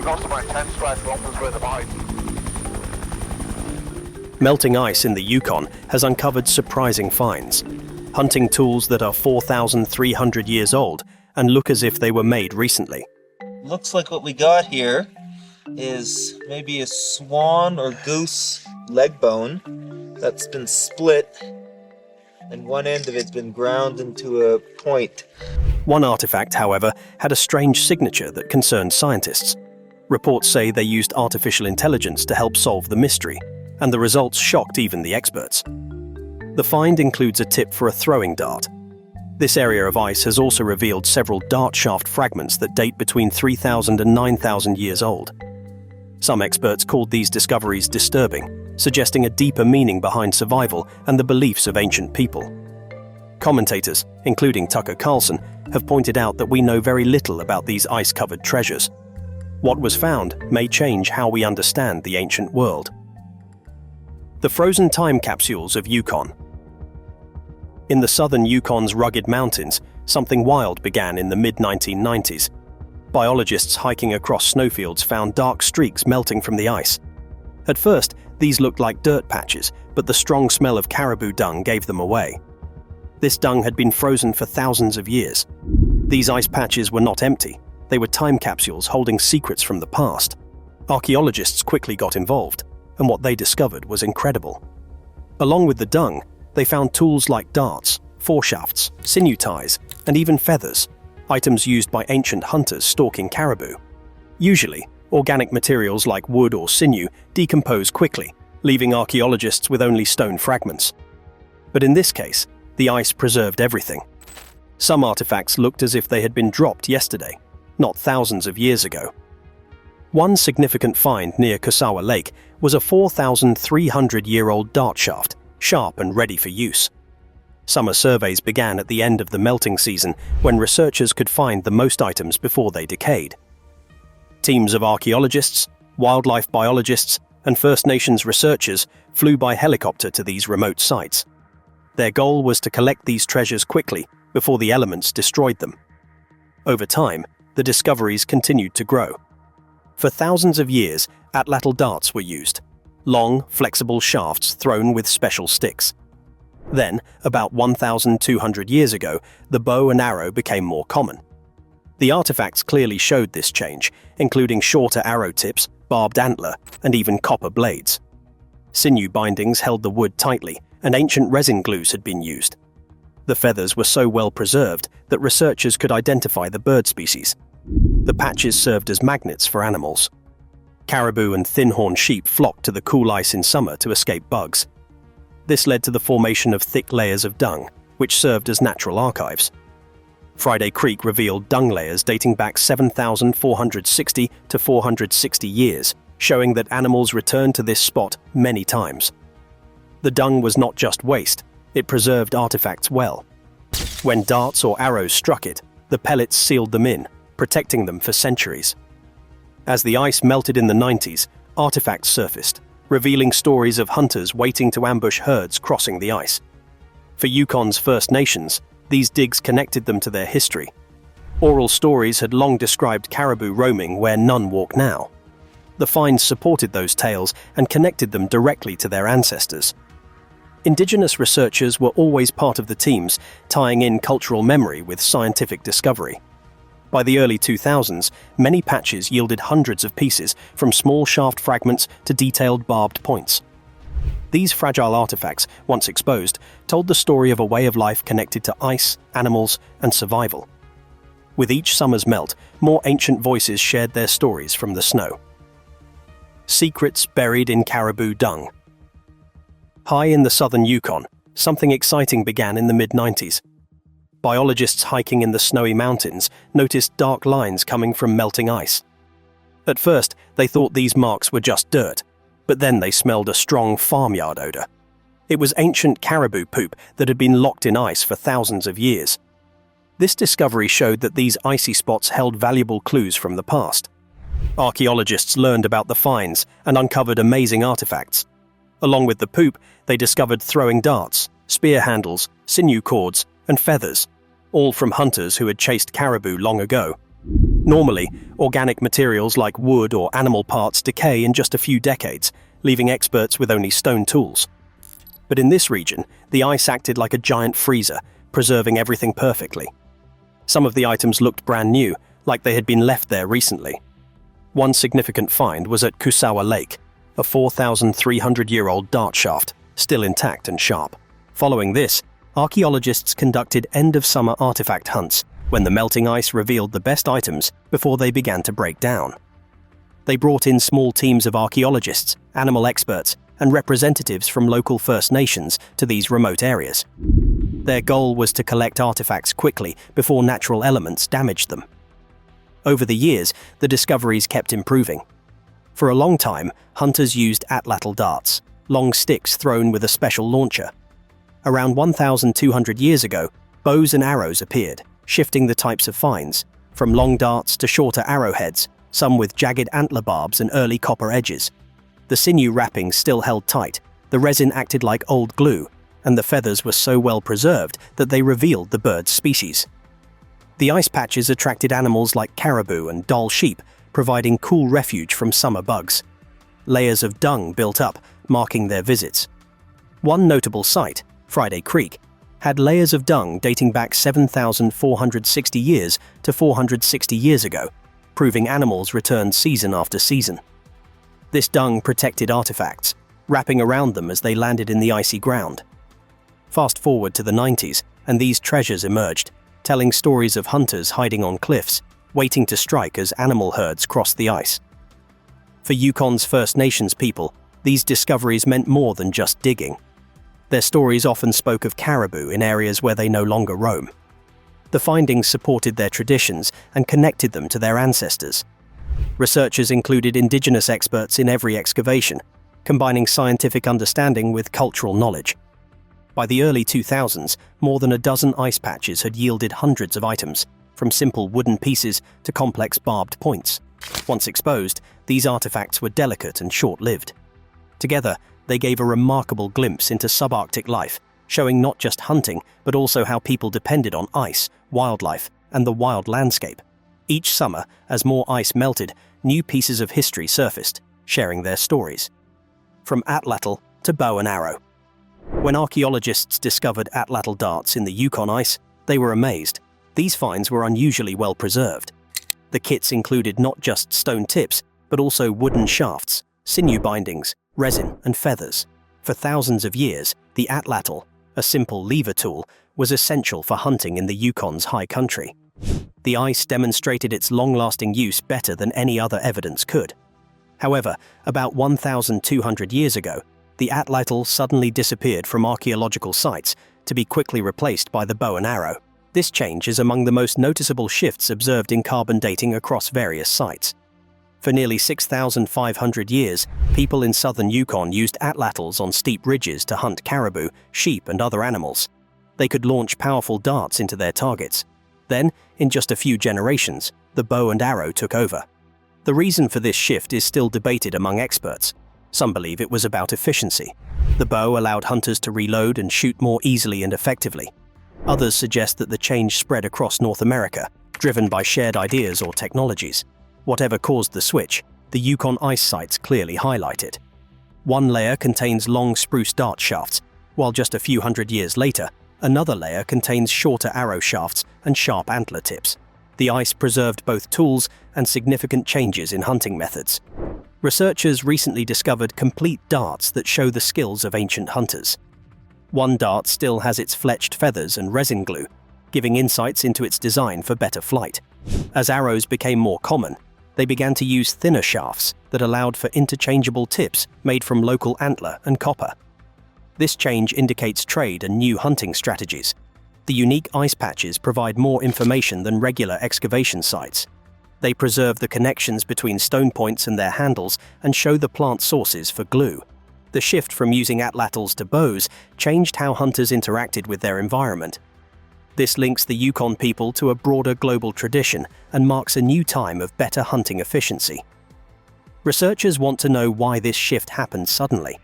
we've lost about 10 square kilometers worth of ice. Melting ice in the Yukon has uncovered surprising finds. Hunting tools that are 4,300 years old and look as if they were made recently. Looks like what we got here is maybe a swan or goose leg bone that's been split, and one end of it's been ground into a point. One artifact, however, had a strange signature that concerned scientists. Reports say they used artificial intelligence to help solve the mystery, and the results shocked even the experts. The find includes a tip for a throwing dart. This area of ice has also revealed several dart shaft fragments that date between 3,000 and 9,000 years old. Some experts called these discoveries disturbing, suggesting a deeper meaning behind survival and the beliefs of ancient people. Commentators, including Tucker Carlson, have pointed out that we know very little about these ice-covered treasures. What was found may change how we understand the ancient world. The frozen time capsules of Yukon. In the southern Yukon's rugged mountains, something wild began in the mid-1990s. Biologists hiking across snowfields found dark streaks melting from the ice. At first, these looked like dirt patches, but the strong smell of caribou dung gave them away. This dung had been frozen for thousands of years. These ice patches were not empty. They were time capsules holding secrets from the past. Archaeologists quickly got involved, and what they discovered was incredible. Along with the dung, they found tools like darts, foreshafts, sinew ties, and even feathers, items used by ancient hunters stalking caribou. Usually, organic materials like wood or sinew decompose quickly, leaving archaeologists with only stone fragments. But in this case, the ice preserved everything. Some artifacts looked as if they had been dropped yesterday, not thousands of years ago. One significant find near Castoreum Lake was a 4,300-year-old dart shaft, sharp and ready for use. Summer surveys began at the end of the melting season when researchers could find the most items before they decayed. Teams of archaeologists, wildlife biologists, and First Nations researchers flew by helicopter to these remote sites. Their goal was to collect these treasures quickly before the elements destroyed them. Over time, the discoveries continued to grow. For thousands of years, atlatl darts were used, long, flexible shafts thrown with special sticks. Then, about 1,200 years ago, the bow and arrow became more common. The artifacts clearly showed this change, including shorter arrow tips, barbed antler, and even copper blades. Sinew bindings held the wood tightly, and ancient resin glues had been used. The feathers were so well preserved that researchers could identify the bird species. The patches served as magnets for animals. Caribou and thin-horned sheep flocked to the cool ice in summer to escape bugs. This led to the formation of thick layers of dung, which served as natural archives. Friday Creek revealed dung layers dating back 7,460 to 460 years, showing that animals returned to this spot many times. The dung was not just waste, it preserved artifacts well. When darts or arrows struck it, the pellets sealed them in, protecting them for centuries. As the ice melted in the 90s, artifacts surfaced, revealing stories of hunters waiting to ambush herds crossing the ice. For Yukon's First Nations, these digs connected them to their history. Oral stories had long described caribou roaming where none walk now. The finds supported those tales and connected them directly to their ancestors. Indigenous researchers were always part of the teams, tying in cultural memory with scientific discovery. By the early 2000s, many patches yielded hundreds of pieces, from small shaft fragments to detailed barbed points. These fragile artifacts, once exposed, told the story of a way of life connected to ice, animals, and survival. With each summer's melt, more ancient voices shared their stories from the snow. Secrets buried in caribou dung. High in the southern Yukon, something exciting began in the mid-90s. Biologists hiking in the snowy mountains noticed dark lines coming from melting ice. At first, they thought these marks were just dirt, but then they smelled a strong farmyard odor. It was ancient caribou poop that had been locked in ice for thousands of years. This discovery showed that these icy spots held valuable clues from the past. Archaeologists learned about the finds and uncovered amazing artifacts. Along with the poop, they discovered throwing darts, spear handles, sinew cords, and feathers, all from hunters who had chased caribou long ago. Normally, organic materials like wood or animal parts decay in just a few decades, leaving experts with only stone tools. But in this region, the ice acted like a giant freezer, preserving everything perfectly. Some of the items looked brand new, like they had been left there recently. One significant find was at Kusawa Lake, a 4,300-year-old dart shaft, still intact and sharp. Following this, archaeologists conducted end-of-summer artifact hunts when the melting ice revealed the best items before they began to break down. They brought in small teams of archaeologists, animal experts, and representatives from local First Nations to these remote areas. Their goal was to collect artifacts quickly before natural elements damaged them. Over the years, the discoveries kept improving. For a long time, hunters used atlatl darts, long sticks thrown with a special launcher. Around 1,200 years ago, bows and arrows appeared, shifting the types of finds, from long darts to shorter arrowheads, some with jagged antler barbs and early copper edges. The sinew wrappings still held tight, the resin acted like old glue, and the feathers were so well preserved that they revealed the bird's species. The ice patches attracted animals like caribou and Dall sheep, providing cool refuge from summer bugs. Layers of dung built up, marking their visits. One notable site, Friday Creek, had layers of dung dating back 7,460 years to 460 years ago, proving animals returned season after season. This dung protected artifacts, wrapping around them as they landed in the icy ground. Fast forward to the 90s, and these treasures emerged, telling stories of hunters hiding on cliffs, waiting to strike as animal herds crossed the ice. For Yukon's First Nations people, these discoveries meant more than just digging. Their stories often spoke of caribou in areas where they no longer roam. The findings supported their traditions and connected them to their ancestors. Researchers included indigenous experts in every excavation, combining scientific understanding with cultural knowledge. By the early 2000s, more than a dozen ice patches had yielded hundreds of items, from simple wooden pieces to complex barbed points. Once exposed, these artifacts were delicate and short-lived. Together, they gave a remarkable glimpse into subarctic life, showing not just hunting, but also how people depended on ice, wildlife, and the wild landscape. Each summer, as more ice melted, new pieces of history surfaced, sharing their stories. From atlatl to bow and arrow. When archaeologists discovered atlatl darts in the Yukon ice, they were amazed. These finds were unusually well preserved. The kits included not just stone tips, but also wooden shafts, sinew bindings, resin, and feathers. For thousands of years, the atlatl, a simple lever tool, was essential for hunting in the Yukon's high country. The ice demonstrated its long-lasting use better than any other evidence could. However, about 1,200 years ago, the atlatl suddenly disappeared from archaeological sites to be quickly replaced by the bow and arrow. This change is among the most noticeable shifts observed in carbon dating across various sites. For nearly 6,500 years, people in southern Yukon used atlatls on steep ridges to hunt caribou, sheep, and other animals. They could launch powerful darts into their targets. Then, in just a few generations, the bow and arrow took over. The reason for this shift is still debated among experts. Some believe it was about efficiency. The bow allowed hunters to reload and shoot more easily and effectively. Others suggest that the change spread across North America, driven by shared ideas or technologies. Whatever caused the switch, the Yukon ice sites clearly highlight it. One layer contains long spruce dart shafts, while just a few hundred years later, another layer contains shorter arrow shafts and sharp antler tips. The ice preserved both tools and significant changes in hunting methods. Researchers recently discovered complete darts that show the skills of ancient hunters. One dart still has its fletched feathers and resin glue, giving insights into its design for better flight. As arrows became more common, they began to use thinner shafts that allowed for interchangeable tips made from local antler and copper. This change indicates trade and new hunting strategies. The unique ice patches provide more information than regular excavation sites. They preserve the connections between stone points and their handles and show the plant sources for glue. The shift from using atlatls to bows changed how hunters interacted with their environment. This links the Yukon people to a broader global tradition and marks a new time of better hunting efficiency. Researchers want to know why this shift happened suddenly.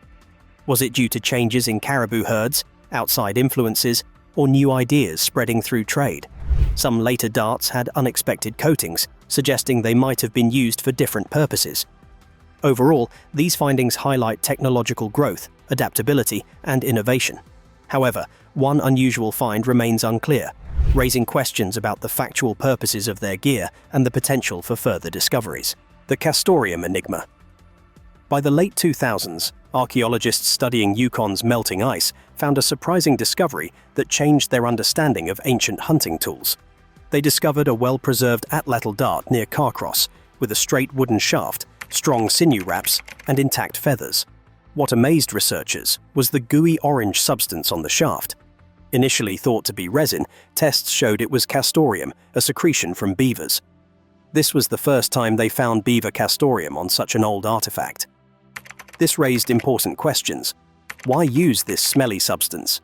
Was it due to changes in caribou herds, outside influences, or new ideas spreading through trade? Some later darts had unexpected coatings, suggesting they might have been used for different purposes. Overall, these findings highlight technological growth, adaptability, and innovation. However, one unusual find remains unclear, raising questions about the factual purposes of their gear and the potential for further discoveries. The Castoreum enigma. By the late 2000s, archaeologists studying Yukon's melting ice found a surprising discovery that changed their understanding of ancient hunting tools. They discovered a well-preserved atlatl dart near Carcross, with a straight wooden shaft, strong sinew wraps, and intact feathers. What amazed researchers was the gooey orange substance on the shaft. Initially thought to be resin, tests showed it was Castoreum, a secretion from beavers. This was the first time they found beaver Castoreum on such an old artifact. This raised important questions. Why use this smelly substance?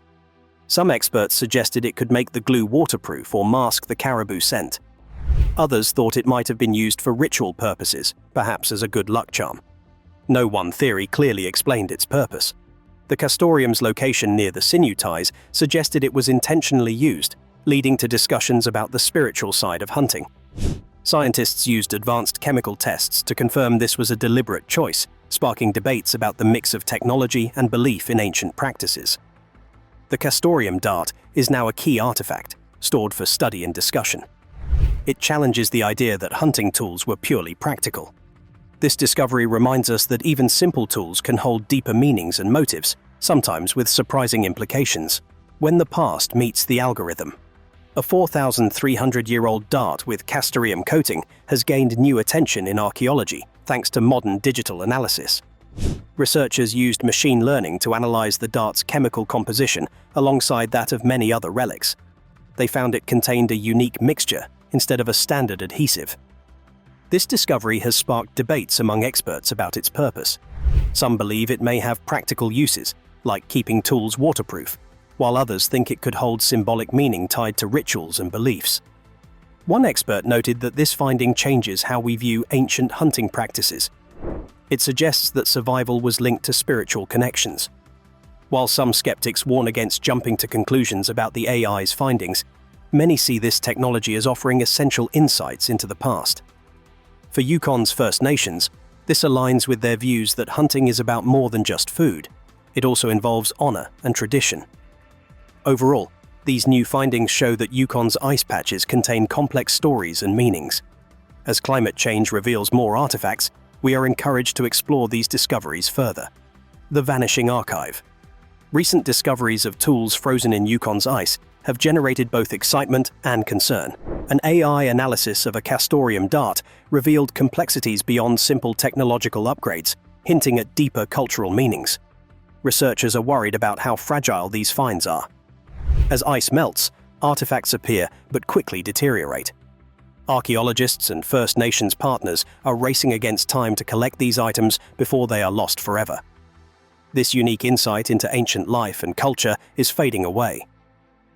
Some experts suggested it could make the glue waterproof or mask the caribou scent. Others thought it might have been used for ritual purposes, perhaps as a good luck charm. No one theory clearly explained its purpose. The Castoreum's location near the sinew ties suggested it was intentionally used, leading to discussions about the spiritual side of hunting. Scientists used advanced chemical tests to confirm this was a deliberate choice, sparking debates about the mix of technology and belief in ancient practices. The Castoreum dart is now a key artifact, stored for study and discussion. It challenges the idea that hunting tools were purely practical. This discovery reminds us that even simple tools can hold deeper meanings and motives, sometimes with surprising implications. When the past meets the algorithm. A 4,300-year-old dart with Castoreum coating has gained new attention in archaeology thanks to modern digital analysis. Researchers used machine learning to analyze the dart's chemical composition alongside that of many other relics. They found it contained a unique mixture instead of a standard adhesive. This discovery has sparked debates among experts about its purpose. Some believe it may have practical uses, like keeping tools waterproof, while others think it could hold symbolic meaning tied to rituals and beliefs. One expert noted that this finding changes how we view ancient hunting practices. It suggests that survival was linked to spiritual connections. While some skeptics warn against jumping to conclusions about the AI's findings, many see this technology as offering essential insights into the past. For Yukon's First Nations, this aligns with their views that hunting is about more than just food. It also involves honor and tradition. Overall, these new findings show that Yukon's ice patches contain complex stories and meanings. As climate change reveals more artifacts, we are encouraged to explore these discoveries further. The Vanishing Archive. Recent discoveries of tools frozen in Yukon's ice have generated both excitement and concern. An AI analysis of a Castoreum dart revealed complexities beyond simple technological upgrades, hinting at deeper cultural meanings. Researchers are worried about how fragile these finds are. As ice melts, artifacts appear but quickly deteriorate. Archaeologists and First Nations partners are racing against time to collect these items before they are lost forever. This unique insight into ancient life and culture is fading away.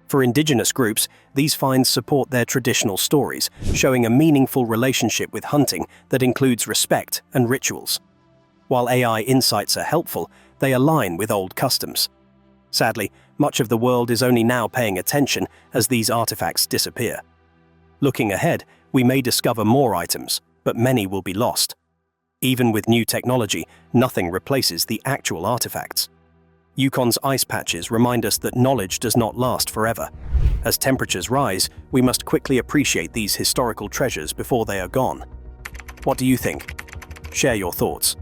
For Indigenous groups, these finds support their traditional stories, showing a meaningful relationship with hunting that includes respect and rituals. While AI insights are helpful, they align with old customs. Sadly, much of the world is only now paying attention as these artifacts disappear. Looking ahead, we may discover more items, but many will be lost. Even with new technology, nothing replaces the actual artifacts. Yukon's ice patches remind us that knowledge does not last forever. As temperatures rise, we must quickly appreciate these historical treasures before they are gone. What do you think? Share your thoughts.